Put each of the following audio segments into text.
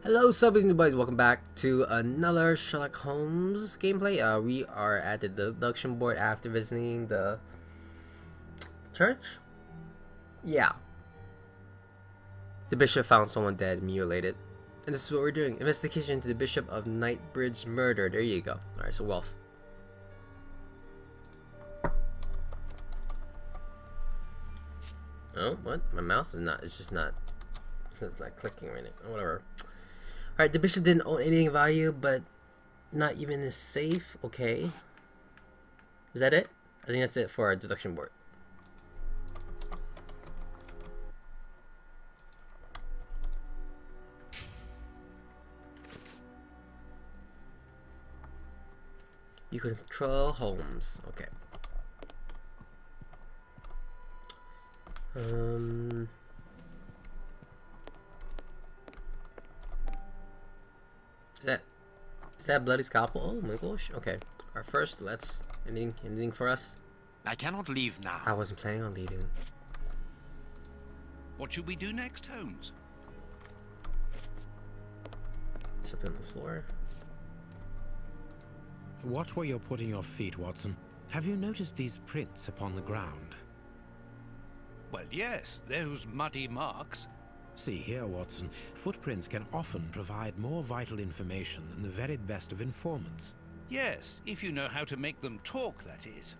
Hello, subbies and boys. Welcome back to another Sherlock Holmes gameplay. We are at the deduction board after visiting the church. Yeah, the bishop found someone dead, mutilated, and this is what we're doing: investigation into the Bishop of Knightbridge's murder. There you go. All right, so wealth. Oh, what? My mouse is not. It's just not. It's not clicking right now. Oh, whatever. Alright, the bishop didn't own anything of value, but not even his safe. Okay. Is that it? I think that's it for our deduction board. You can control Holmes. Okay. Is that bloody scalpel? Oh my gosh. Okay. Alright, first let's anything for us? I cannot leave now. I wasn't planning on leaving. What should we do next, Holmes? Something on the floor. Watch where you're putting your feet, Watson. Have you noticed these prints upon the ground? Well, yes, those muddy marks. See here, Watson. Footprints can often provide more vital information than the very best of informants. Yes, if you know how to make them talk, that is.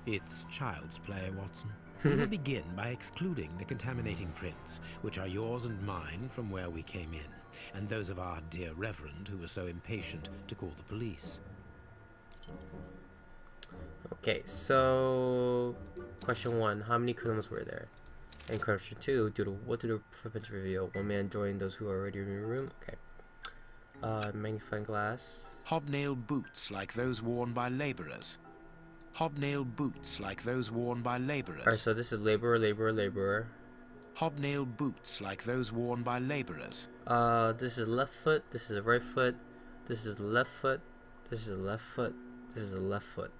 It's child's play, Watson. We will begin by excluding the contaminating prints, which are yours and mine from where we came in, and those of our dear Reverend who was so impatient to call the police. Okay, so question 1, how many criminals were there? And question 2, what did the footprints reveal? One man joined those who were already in the room. Okay. Magnifying glass. Hobnail boots like those worn by laborers. Hobnail boots like those worn by laborers. Alright, so this is laborer. Hobnail boots like those worn by laborers. This is left foot, this is right foot, this is left foot, this is left foot, this is a left foot.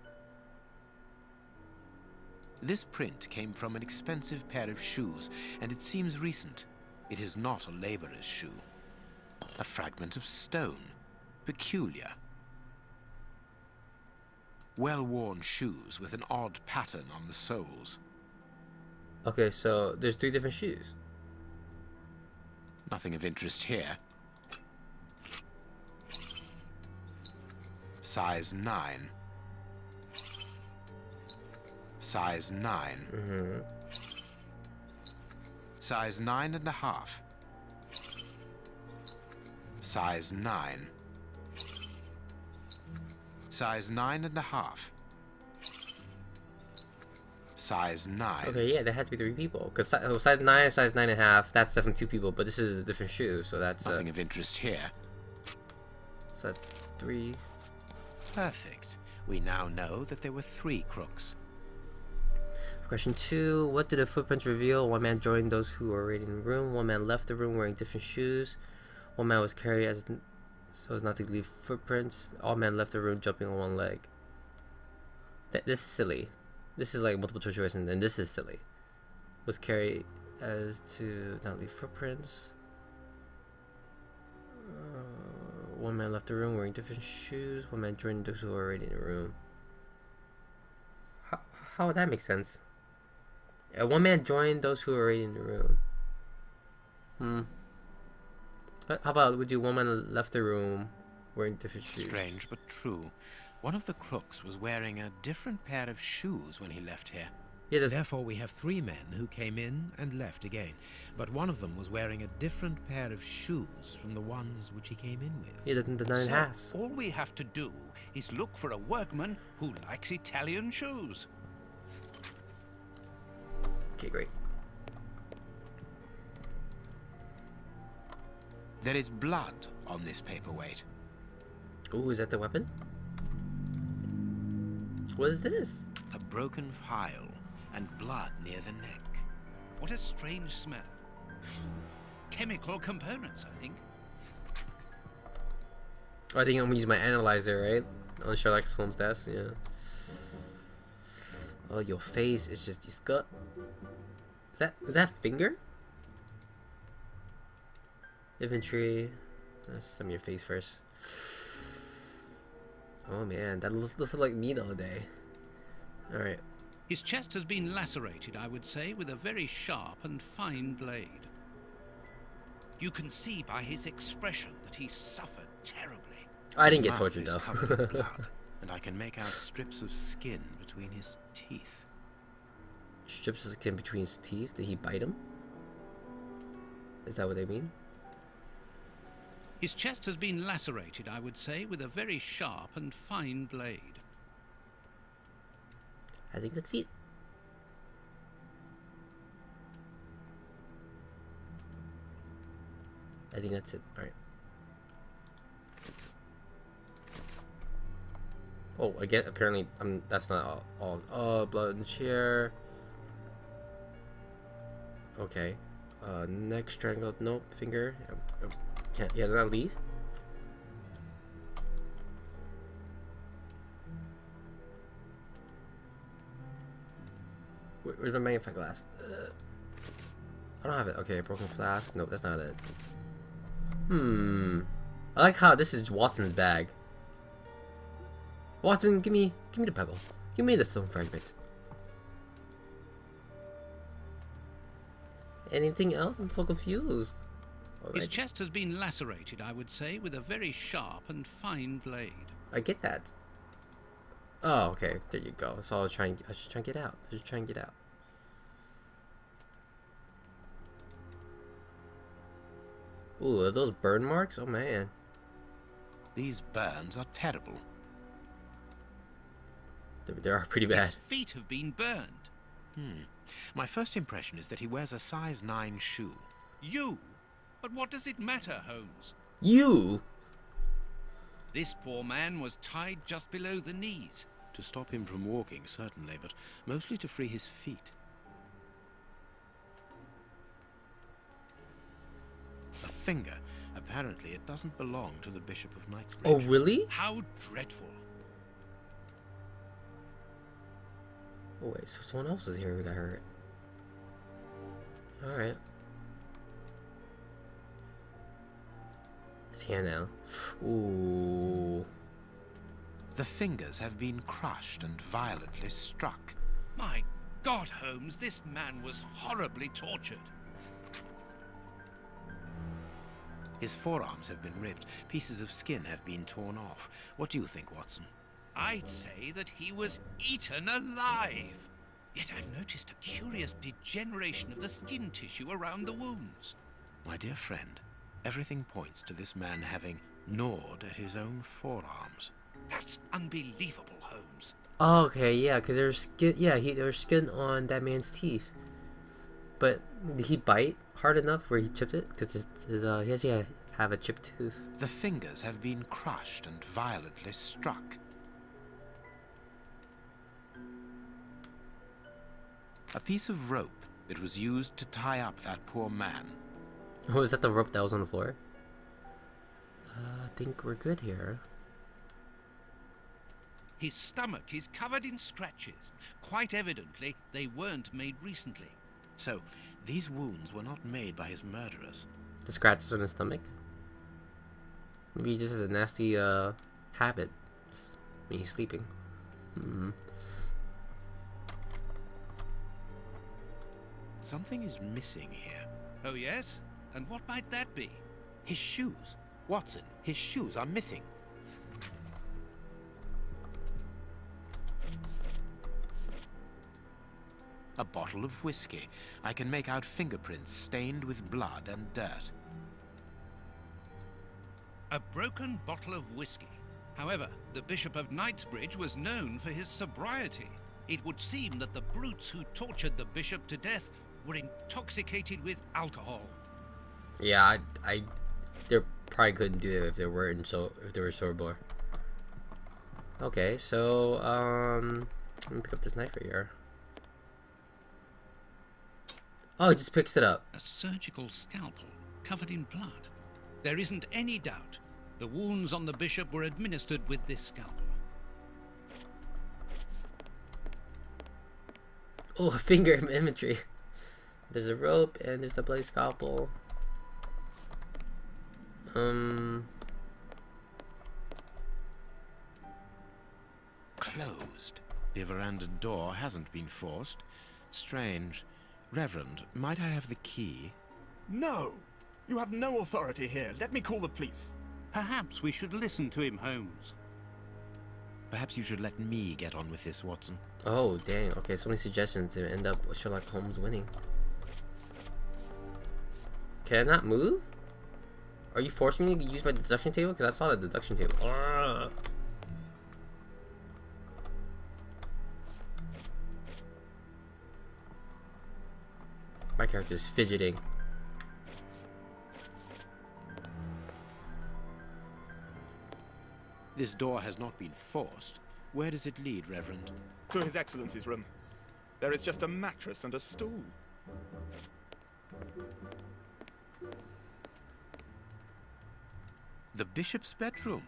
This print came from an expensive pair of shoes, and it seems recent. It is not a laborer's shoe. A fragment of stone. Peculiar. Well-worn shoes with an odd pattern on the soles. Okay, so there's 3 different shoes. Nothing of interest here. Size 9. Size 9. Size 9.5. Size 9. Size 9.5. Size 9. Okay, yeah, there had to be 3 people. Because size 9 and size 9.5, that's definitely 2 people, but this is a different shoe, so that's nothing of interest here. So 3. Perfect. We now know that there were 3 crooks. Question 2, what did the footprints reveal? One man joined those who were already in the room. One man left the room wearing different shoes. One man was carried so as not to leave footprints. All men left the room jumping on one leg. This is silly. This is like multiple choice, and then this is silly. Was carried as to not leave footprints. One man left the room wearing different shoes. One man joined those who were already in the room. How would that make sense? One man joined those who were already in the room. How about we do one man left the room wearing different shoes? Strange but true. One of the crooks was wearing a different pair of shoes when he left here. Yeah, therefore, we have 3 men who came in and left again. But one of them was wearing a different pair of shoes from the ones which he came in with. Yeah, the 9.5s. So, all we have to do is look for a workman who likes Italian shoes. Okay, great. There is blood on this paperweight. Ooh, is that the weapon? What is this? A broken file and blood near the neck. What a strange smell. Chemical components, I think. Oh, I think I'm gonna use my analyzer, right? On Sherlock Holmes' desk, yeah. Oh, your face is just disgust. Is that finger? Infantry. Let's stem your face first. Oh man, that looks like meat all day. Alright. His chest has been lacerated, I would say, with a very sharp and fine blade. You can see by his expression that he suffered terribly. I didn't His get mouth tortured is though. covered in blood, and I can make out strips of skin between his teeth. Strips of skin between his teeth. Did he bite him? Is that what they mean? His chest has been lacerated, I would say, with a very sharp and fine blade. I think that's it. I think that's it. Alright. Oh, again, apparently, that's not all. Oh, blood and chair. Okay. Neck strangled. Nope. Finger. Can't. Yeah, did I leave? Where's my magnifying glass? I don't have it. Okay, broken flask. Nope, that's not it. I like how this is Watson's bag. Watson, give me the pebble. Give me the stone fragment. Anything else? I'm so confused. His chest has been lacerated, I would say, with a very sharp and fine blade. I get that. Oh, okay. There you go. So I should try and get out. I should try and get out. Ooh, are those burn marks? Oh man. These burns are terrible. They are pretty bad. His feet have been burned. My first impression is that he wears a size 9 shoe. You? But what does it matter, Holmes? You? This poor man was tied just below the knees. To stop him from walking, certainly, but mostly to free his feet. A finger. Apparently, it doesn't belong to the Bishop of Knightsbridge. Oh, really? How dreadful. Oh wait, so someone else was here who got hurt. Alright. It's here now. Ooh. The fingers have been crushed and violently struck. My God, Holmes, this man was horribly tortured. His forearms have been ripped. Pieces of skin have been torn off. What do you think, Watson? I'd say that he was eaten alive. Yet I've noticed a curious degeneration of the skin tissue around the wounds. My dear friend, everything points to this man having gnawed at his own forearms. That's unbelievable, Holmes. Oh, okay, yeah, because there's skin. Yeah, there was skin on that man's teeth. But did he bite hard enough where he chipped it? Because he has to have a chipped tooth. The fingers have been crushed and violently struck. A piece of rope that was used to tie up that poor man. Oh, is that the rope that was on the floor? I think we're good here. His stomach is covered in scratches. Quite evidently, they weren't made recently. So, these wounds were not made by his murderers. The scratches on his stomach? Maybe he just has a nasty habit when he's sleeping. Something is missing here. Oh, yes? And what might that be? His shoes. Watson, his shoes are missing. A bottle of whiskey. I can make out fingerprints stained with blood and dirt. A broken bottle of whiskey. However, the Bishop of Knightsbridge was known for his sobriety. It would seem that the brutes who tortured the bishop to death were intoxicated with alcohol. Yeah, they probably couldn't do it if they weren't if they were sober. Okay, so let me pick up this knife right here. Oh, it just picks it up. A surgical scalpel covered in blood. There isn't any doubt the wounds on the bishop were administered with this scalpel. Oh, finger imagery. There's a rope and there's the bloody scalpel. Closed. The veranda door hasn't been forced. Strange. Reverend, might I have the key? No! You have no authority here. Let me call the police. Perhaps we should listen to him, Holmes. Perhaps you should let me get on with this, Watson. Oh, dang. Okay, so many suggestions to end up with Sherlock Holmes winning. Can I not move? Are you forcing me to use my deduction table? Because I saw the deduction table. Ugh. My character's fidgeting. This door has not been forced. Where does it lead, Reverend? To His Excellency's room. There is just a mattress and a stool. The bishop's bedroom.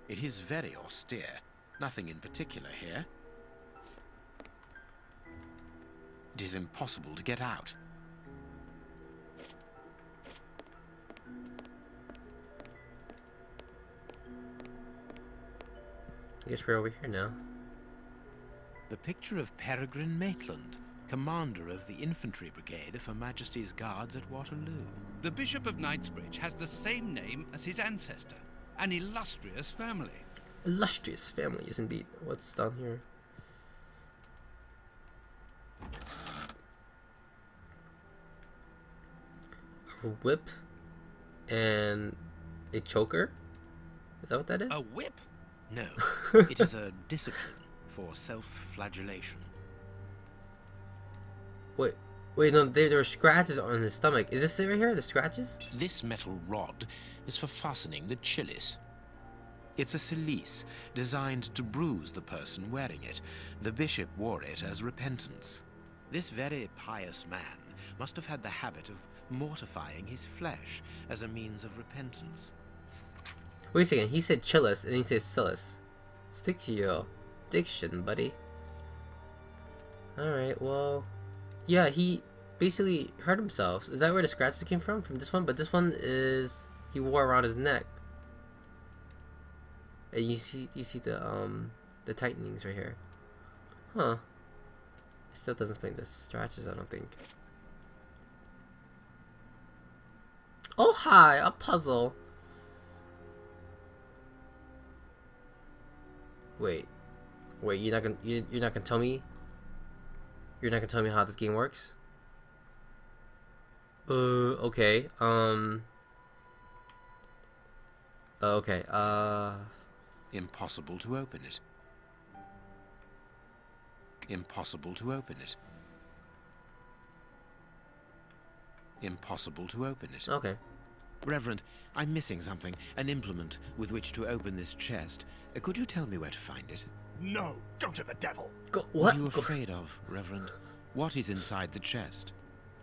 It is very austere. Nothing in particular here. It is impossible to get out. I guess we're over here now. The picture of Peregrine Maitland, commander of the infantry brigade of Her Majesty's Guards at Waterloo. The Bishop of Knightsbridge has the same name as his ancestor, an illustrious family. Illustrious family, yes indeed. What's down here? A whip and a choker? Is that what that is? A whip? No, it is a discipline for self-flagellation. Wait, no, there were scratches on his stomach. Is this it right here, the scratches? This metal rod is for fastening the chilice. It's a cilice designed to bruise the person wearing it. The bishop wore it as repentance. This very pious man must have had the habit of mortifying his flesh as a means of repentance. Wait a second, he said chilice and he said silis. Stick to your diction, buddy. Alright, well... yeah, he basically hurt himself. Is that where the scratches came from? From this one? But this one is... he wore around his neck. And you see the tightenings right here. Huh. It still doesn't explain the scratches, I don't think. Oh hi, a puzzle. Wait, you're not gonna tell me? You're not gonna tell me how this game works? Okay. Okay. Impossible to open it. Impossible to open it. Impossible to open it. Okay. Reverend, I'm missing something. An implement with which to open this chest. Could you tell me where to find it? No! Go to the devil! Go, what? What are you afraid of, Reverend? What is inside the chest?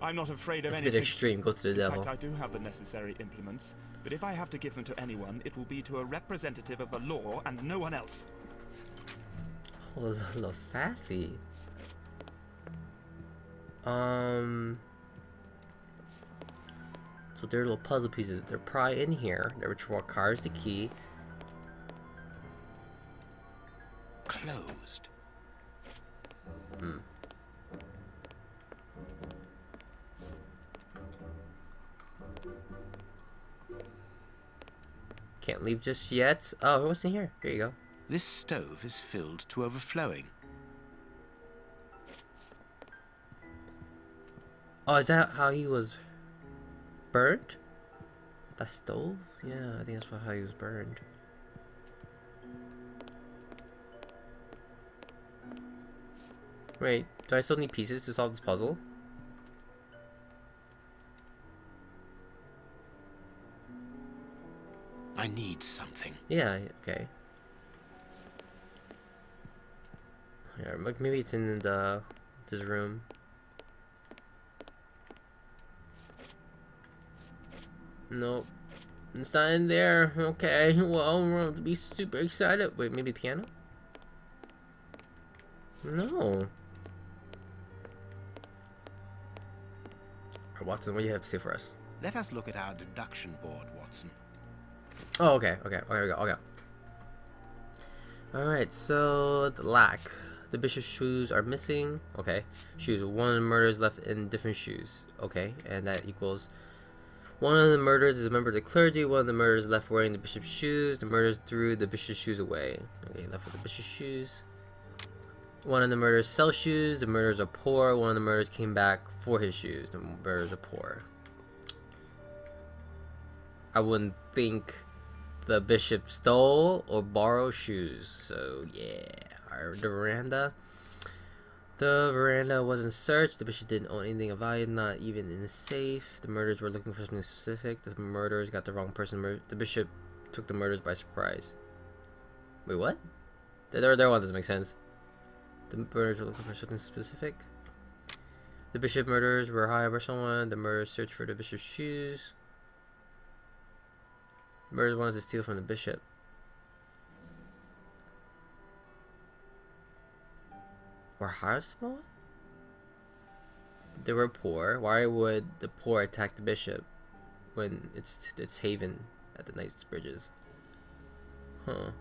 I'm not afraid of It's a anything. bit extreme. Go to the In devil. fact, I do have the necessary implements, but if I have to give them to anyone, it will be to a representative of the law and no one else. Oh, a little sassy. So they're little puzzle pieces. They're probably in here. Which requires the key. Closed. Can't leave just yet. Oh, what's in here? Here you go. This stove is filled to overflowing. Oh, is that how he was burned? That stove? Yeah, I think that's how he was burned. Wait, do I still need pieces to solve this puzzle? I need something. Yeah, okay. Yeah, maybe it's in this room. Nope. It's not in there. Okay, well, we're going to be super excited. Wait, maybe piano? No. Alright, Watson, what do you have to say for us? Let us look at our deduction board, Watson. Oh, okay, okay, okay, we go, okay. Alright, so the lack. The bishop's shoes are missing. Okay. Shoes. One of the murders left in different shoes. Okay, and that equals one of the murders is a member of the clergy. One of the murders left wearing the bishop's shoes. The murders threw the bishop's shoes away. Okay, left with the bishop's shoes. One of the murders sell shoes. The murders are poor. One of the murders came back for his shoes. The murders are poor. I wouldn't think the bishop stole or borrowed shoes. So yeah, the veranda. The veranda wasn't searched. The bishop didn't own anything of value, not even in the safe. The murderers were looking for something specific. The murderers got the wrong person. The bishop took the murders by surprise. Wait, what? Their one doesn't make sense. The murderers were looking for something specific. The bishop murderers were hired by someone. The murderers searched for the bishop's shoes. The murderers wanted to steal from the bishop. Were hired someone? They were poor. Why would the poor attack the bishop when it's haven at the Knight's Bridges? Huh.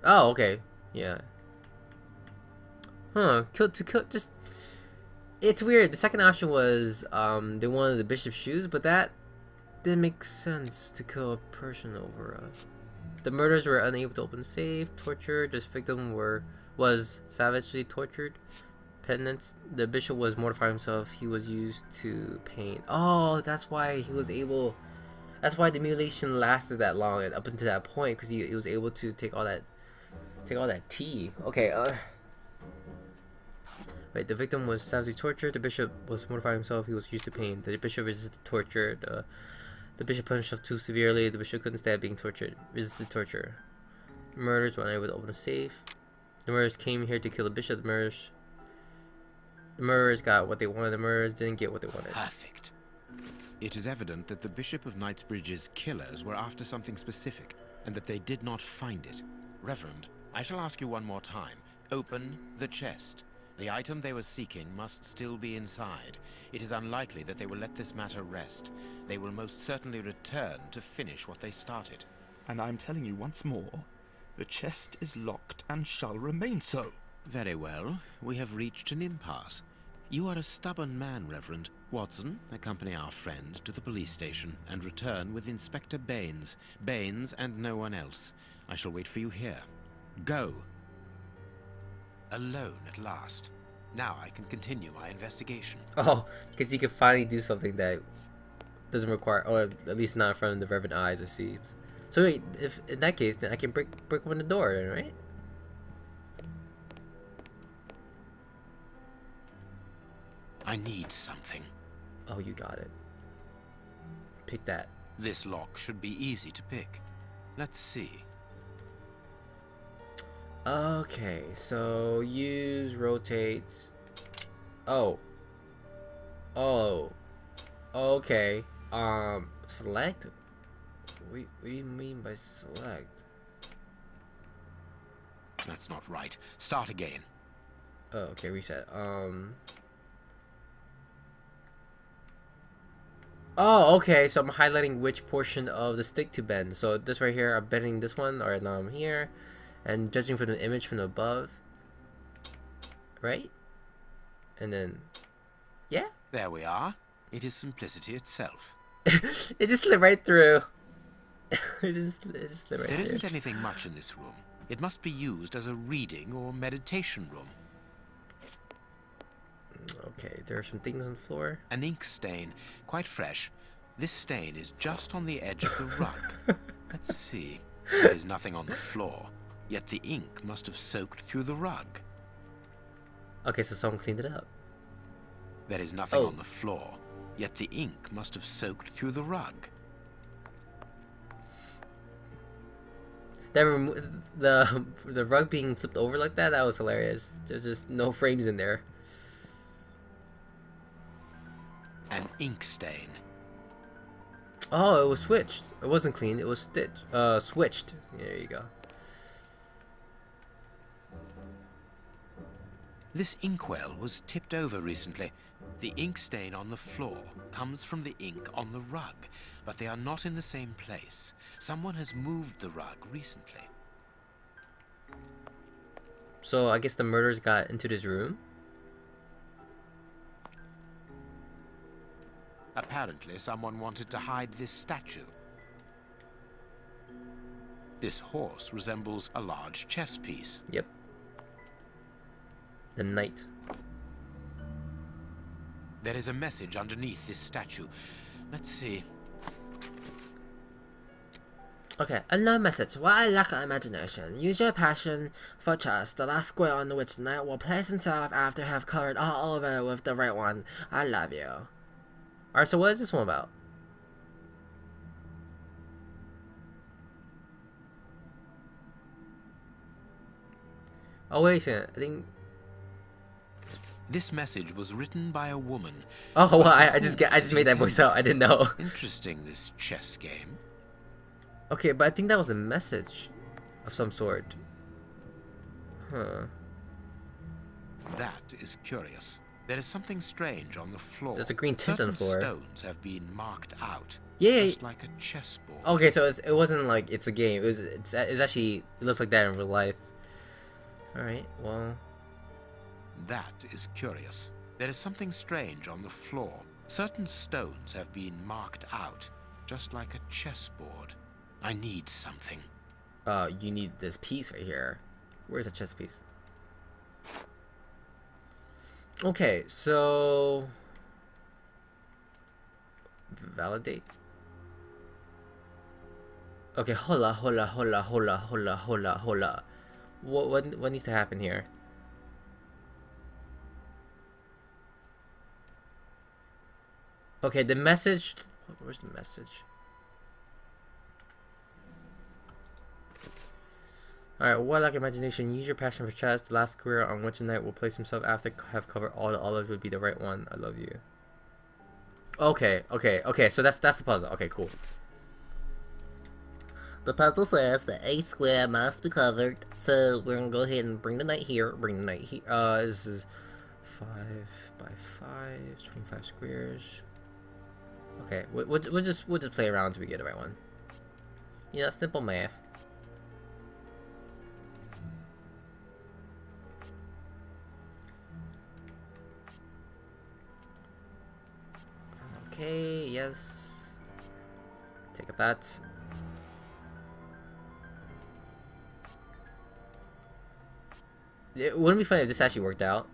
Oh, okay. Yeah. Huh. Kill. Just. It's weird. The second option was they wanted the bishop's shoes, but that didn't make sense to kill a person over a. The murderers were unable to open the safe. Tortured. This victim was savagely tortured. Penance. The bishop was mortifying himself. He was used to pain. Oh, that's why he was able. That's why the mutilation lasted that long and up until that point, because he was able to take all that tea. Okay. Wait. The victim was savagely tortured. The bishop was mortifying himself. He was used to pain. The bishop resisted torture. The bishop punished himself too severely. The bishop couldn't stand being tortured. Resisted torture. Murderers were unable to open a safe. The murderers came here to kill the bishop. The murderers got what they wanted. The murderers didn't get what they wanted. Perfect. It is evident that the Bishop of Knightsbridge's killers were after something specific, and that they did not find it. Reverend, I shall ask you one more time. Open the chest. The item they were seeking must still be inside. It is unlikely that they will let this matter rest. They will most certainly return to finish what they started. And I'm telling you once more, the chest is locked and shall remain so. Very well. We have reached an impasse. You are a stubborn man, Reverend. Watson, accompany our friend to the police station and return with Inspector Baines. Baines and no one else. I shall wait for you here. Go. Alone at last. Now I can continue my investigation. Oh, because he can finally do something that doesn't require, or at least not in front of the Reverend eyes, it seems. So wait, if in that case, then I can break open the door, then, right? I need something. Oh, you got it. Pick that. This lock should be easy to pick. Let's see. Okay, so use rotates. Oh. Okay. Select. What do you mean by select? That's not right. Start again. Oh, okay, reset. Oh, okay, so I'm highlighting which portion of the stick to bend. So this right here, I'm bending this one, or now I'm here. And judging from the image from above. Right? And then, yeah? There we are. It is simplicity itself. It just slid right through. It just slid right through. There isn't anything much in this room. It must be used as a reading or meditation room. Okay, there are some things on the floor. An ink stain, quite fresh. This stain is just on the edge of the rug. Let's see. There is nothing on the floor, yet the ink must have soaked through the rug. Okay, so someone cleaned it up. There is nothing on the floor, yet the ink must have soaked through the rug. That the rug being flipped over like that was hilarious. There's just no frames in there. An ink stain. Oh, it was switched. It wasn't clean. It was switched. There you go. This inkwell was tipped over recently. The ink stain on the floor comes from the ink on the rug, but they are not in the same place. Someone has moved the rug recently. So I guess the murderers got into this room. Apparently, someone wanted to hide this statue. This horse resembles a large chess piece. Yep. The knight. There is a message underneath this statue. Let's see. Okay, unknown message. While I lack imagination, use your passion for chess. The last square on which knight will place himself after have covered all over with the right one. I love you. Alright, so what is this one about? Oh wait a second, I think. This message was written by a woman. Oh well, I just made that voice out. I didn't know. Interesting, this chess game. Okay, but I think that was a message of some sort. Huh. That is curious. There is something strange on the floor. There's a green tint on the floor. Certain stones have been marked out. Yeah. Just like a chessboard. Okay, so it wasn't like it's a game. It's actually, it looks like that in real life. All right. Well. That is curious. There is something strange on the floor. Certain stones have been marked out, just like a chessboard. I need something. You need this piece right here. Where's the chess piece? Okay, so validate. Okay, hola. What needs to happen here? Okay, the message. Where's the message? Alright, warlike imagination. Use your passion for chess. The last square on which a knight will place himself after have covered all the olives would be the right one. I love you. Okay. So that's the puzzle. Okay, cool. The puzzle says the A square must be covered. So we're gonna go ahead and bring the knight here. Bring the knight here. This is 5 by 5, 25 squares. Okay, we'll just play around until we get the right one. You know, simple math. Okay, yes. Take up that. It wouldn't be funny if this actually worked out.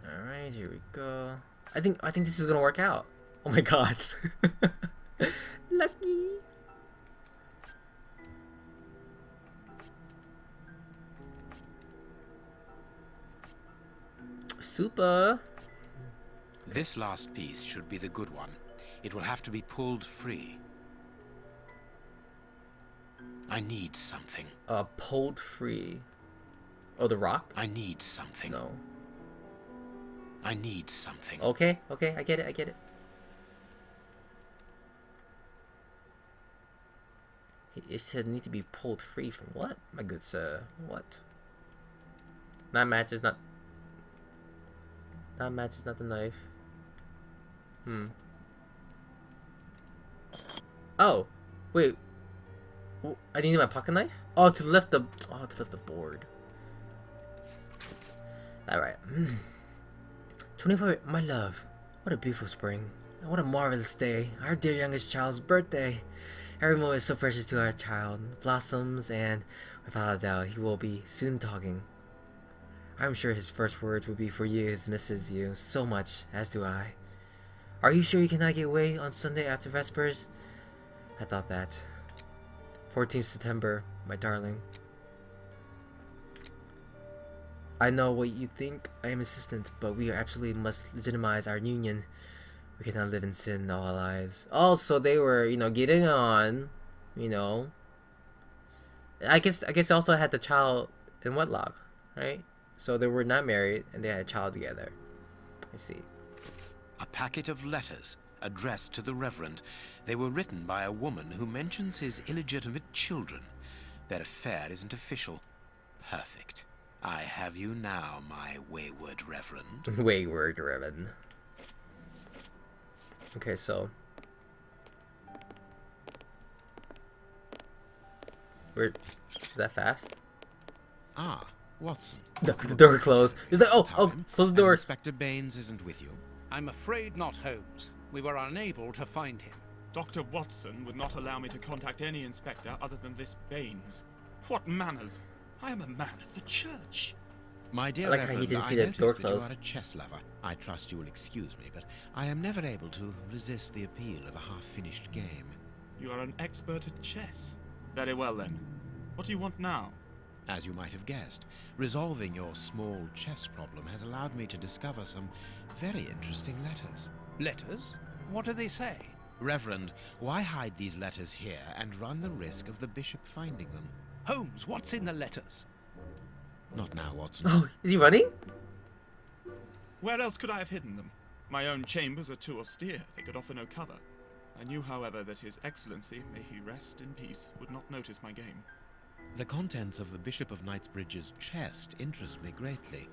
Alright, here we go. I think this is gonna work out. Oh my god. Lucky. Super. This last piece should be the good one. It will have to be pulled free. I need something. Pulled free. Oh, the rock? I need something. No. I need something. Okay, I get it. It said need to be pulled free from what? My good sir. What? That matches not the knife. Oh, wait. I need my pocket knife? Oh, to lift the board. Alright. 24, my love. What a beautiful spring. And what a marvelous day. Our dear youngest child's birthday. Every moment is so precious to our child. Blossoms, and without a doubt, he will be soon talking. I'm sure his first words will be for you, he misses you so much, as do I. Are you sure you cannot get away on Sunday after Vespers? I thought that. 14th September, my darling. I know what you think. I am insistent, but we absolutely must legitimize our union. We cannot live in sin all our lives. Oh, so they were, getting on, I guess they also had the child in wedlock, right? So they were not married, and they had a child together. I see. A packet of letters addressed to the Reverend. They were written by a woman who mentions his illegitimate children. Their affair isn't official. Perfect. I have you now, my wayward Reverend. Wayward Reverend. Okay, so we're that fast? Ah, Watson. The door closed. He's like, oh, close the door. Inspector Baines isn't with you. I'm afraid not, Holmes. We were unable to find him. Dr. Watson would not allow me to contact any inspector other than this Baines. What manners! I am a man of the church. My dear I like how Reverend, he didn't see I the door noticed that you close. are a chess lover. I trust you will excuse me, but I am never able to resist the appeal of a half-finished game. You are an expert at chess. Very well then. What do you want now? As you might have guessed, resolving your small chess problem has allowed me to discover some very interesting letters. Letters? What do they say? Reverend, why hide these letters here and run the risk of the bishop finding them? Holmes, what's in the letters? Not now, Watson. Oh, is he running? Where else could I have hidden them? My own chambers are too austere. They could offer no cover. I knew, however, that His Excellency, may he rest in peace, would not notice my game. The contents of the Bishop of Knightsbridge's chest interest me greatly.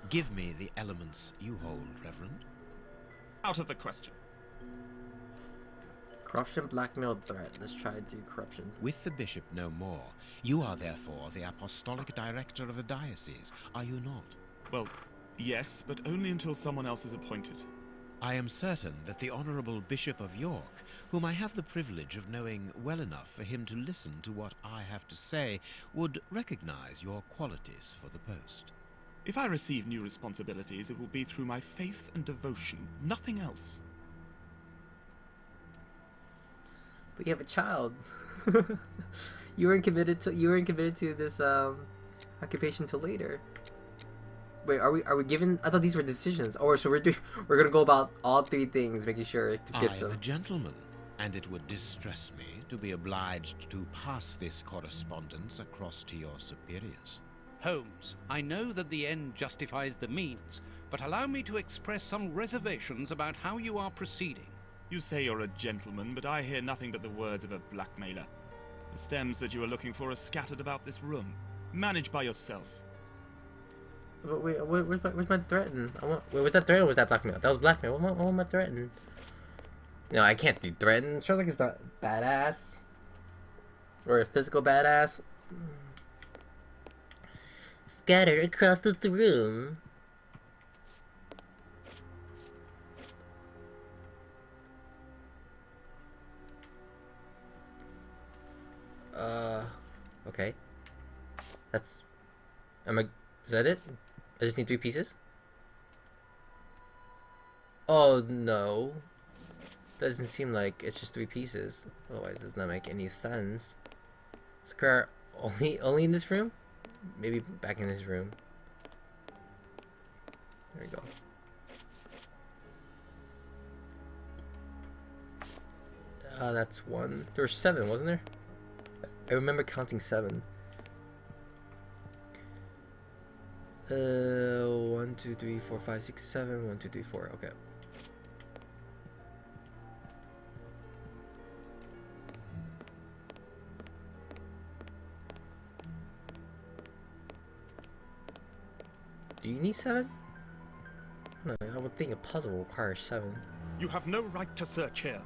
Give me the elements you hold, Reverend. Out of the question. Corruption, blackmail, threat. Let's try to do corruption. With the bishop no more, you are therefore the apostolic director of the diocese, are you not? Well, yes, but only until someone else is appointed. I am certain that the Honourable Bishop of York, whom I have the privilege of knowing well enough for him to listen to what I have to say, would recognize your qualities for the post. If I receive new responsibilities, it will be through my faith and devotion, nothing else. But you have a child. You weren't committed to this occupation till later. Wait, are we given? I thought these were decisions. Oh, so we're gonna go about all three things, making sure to I get am some. a gentleman, and it would distress me to be obliged to pass this correspondence across to your superiors. Holmes, I know that the end justifies the means, but allow me to express some reservations about how you are proceeding. You say you're a gentleman, but I hear nothing but the words of a blackmailer. The stems that you are looking for are scattered about this room. Manage by yourself. But wait, where's my threaten? Wait, was that threaten or was that blackmail? That was blackmail. What am I threatening? No, I can't do threaten. Sherlock is not badass. Or a physical badass. Scattered across the room. Okay. Is that it? I just need 3 pieces? Oh no. Doesn't seem like it's just 3 pieces. Otherwise it does not make any sense. Square only in this room? Maybe back in this room. There we go. That's 1. There were 7, wasn't there? I remember counting 7. 1, 2, 3, 4, 5, 6, 7. 1, 2, 3, 4. Okay. Do you need 7? No, I would think a puzzle requires 7. You have no right to search here.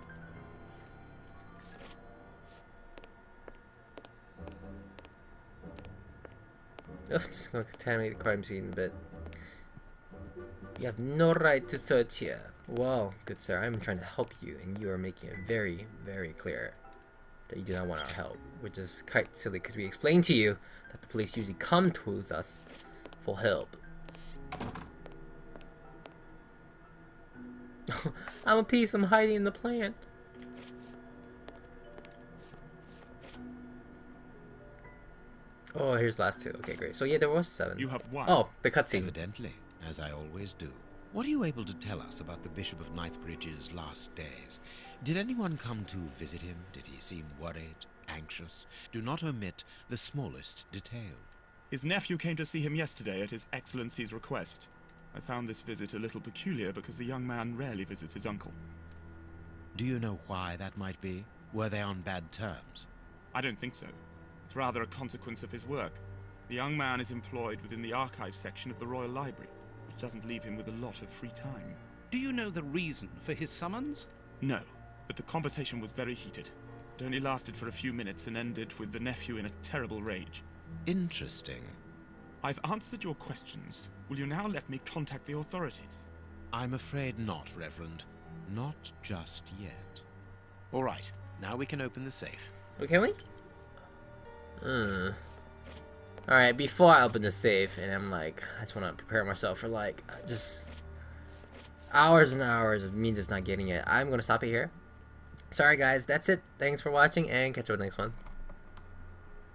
Oh, just gonna contaminate the crime scene a bit. You have no right to search here. Well, good sir, I'm trying to help you, and you are making it very, very clear that you do not want our help, which is quite silly because we explained to you that the police usually come towards us for help. I'm a piece, I'm hiding in the plant. Oh, here's the last 2. Okay, great. So yeah, there was 7. You have 1. Oh, the cutscene. Evidently, as I always do. What are you able to tell us about the Bishop of Knightsbridge's last days? Did anyone come to visit him? Did he seem worried, anxious? Do not omit the smallest detail. His nephew came to see him yesterday at His Excellency's request. I found this visit a little peculiar because the young man rarely visits his uncle. Do you know why that might be? Were they on bad terms? I don't think so. It's rather a consequence of his work. The young man is employed within the archives section of the Royal Library, which doesn't leave him with a lot of free time. Do you know the reason for his summons? No, but the conversation was very heated. It only lasted for a few minutes and ended with the nephew in a terrible rage. Interesting. I've answered your questions. Will you now let me contact the authorities? I'm afraid not, Reverend. Not just yet. All right, now we can open the safe. Oh, can we? Alright, before I open the safe, and I'm like, I just want to prepare myself for like, just hours and hours of me just not getting it. I'm going to stop it here. Sorry guys, that's it. Thanks for watching, and catch you on the next one.